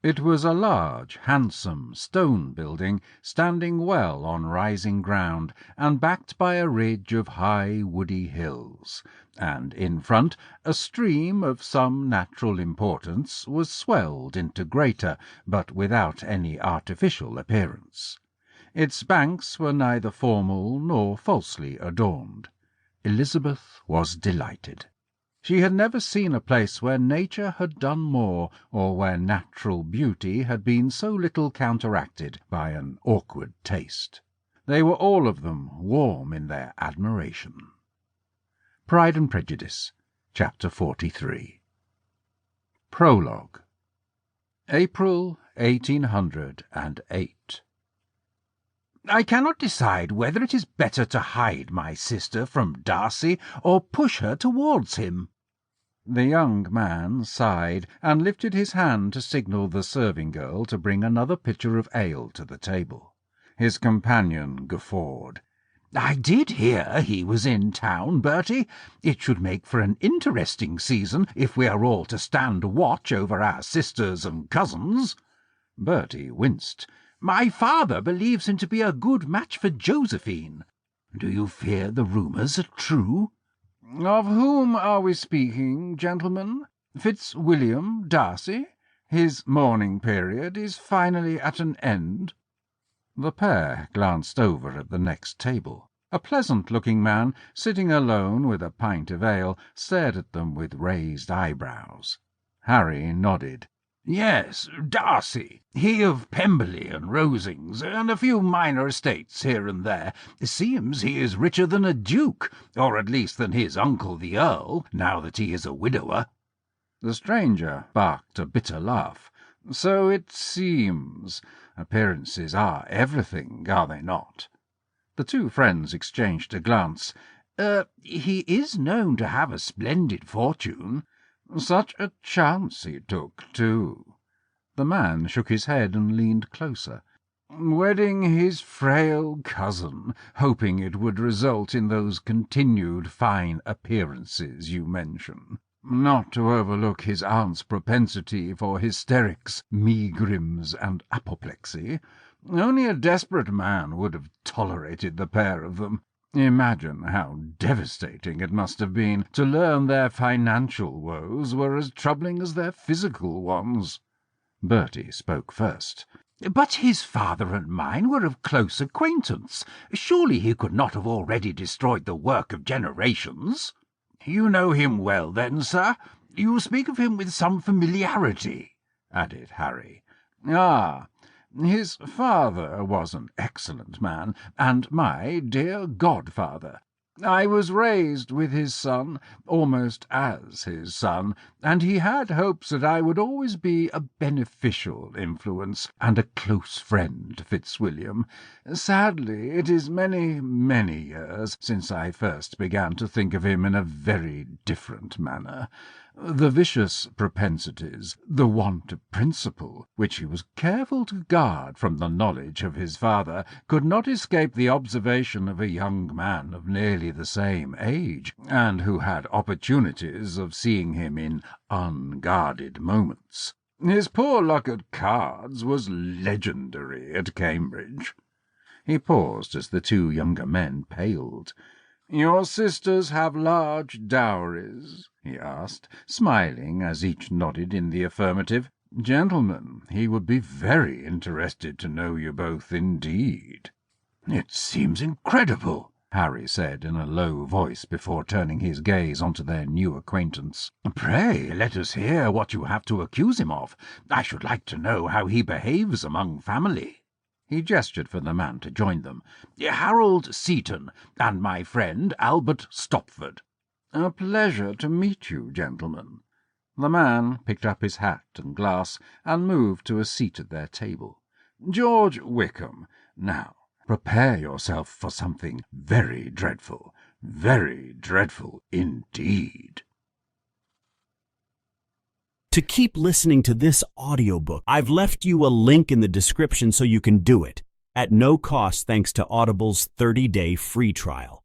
It was a large, handsome, stone building, standing well on rising ground, and backed by a ridge of high woody hills, and in front a stream of some natural importance was swelled into greater, but without any artificial appearance. Its banks were neither formal nor falsely adorned. Elizabeth was delighted. She had never seen a place where nature had done more, or where natural beauty had been so little counteracted by an awkward taste. They were all of them warm in their admiration. Pride and Prejudice, Chapter 43. Prologue. April 1808. I cannot decide whether it is better to hide my sister from Darcy or push her towards him. The young man sighed, and lifted his hand to signal the serving-girl to bring another pitcher of ale to the table. His companion guffawed. I did hear he was in town, Bertie. It should make for an interesting season if we are all to stand watch over our sisters and cousins. Bertie winced. My father believes him to be a good match for Josephine. Do you fear the rumours are true? Of whom are we speaking, gentlemen? Fitzwilliam Darcy? His mourning period is finally at an end. The pair glanced over at the next table. A pleasant-looking man, sitting alone with a pint of ale, stared at them with raised eyebrows. Harry nodded. Yes, Darcy, he of Pemberley and Rosings, and a few minor estates here and there. Seems he is richer than a duke, or at least than his uncle the Earl, now that he is a widower. The stranger barked a bitter laugh. So it seems. Appearances are everything, are they not? The two friends exchanged a glance. He is known to have a splendid fortune. Such a chance he took, too. The man shook his head and leaned closer. Wedding his frail cousin, hoping it would result in those continued fine appearances you mention. Not to overlook his aunt's propensity for hysterics, megrims, and apoplexy. Only a desperate man would have tolerated the pair of them. Imagine how devastating it must have been to learn their financial woes were as troubling as their physical ones. Bertie spoke first. But his father and mine were of close acquaintance. Surely he could not have already destroyed the work of generations. You know him well, then, sir? You speak of him with some familiarity, added Harry. Ah, his father was an excellent man, and my dear godfather. I was raised with his son, almost as his son, and he had hopes that I would always be a beneficial influence and a close friend to Fitzwilliam. Sadly, it is many, many years since I first began to think of him in a very different manner. The vicious propensities, the want of principle, which he was careful to guard from the knowledge of his father, could not escape the observation of a young man of nearly the same age, and who had opportunities of seeing him in unguarded moments. His poor luck at cards was legendary at Cambridge. He paused as the two younger men paled. Your sisters have large dowries? He asked, smiling as each nodded in the affirmative. Gentlemen, he would be very interested to know you both indeed. It seems incredible, Harry said in a low voice before turning his gaze onto their new acquaintance. Pray let us hear what you have to accuse him of. I should like to know how he behaves among family. He gestured for the man to join them. Harold Seaton, and my friend Albert Stopford. A pleasure to meet you, gentlemen. The man picked up his hat and glass and moved to a seat at their table. George Wickham, now prepare yourself for something very dreadful indeed. To keep listening to this audiobook, I've left you a link in the description so you can do it, at no cost thanks to Audible's 30-day free trial.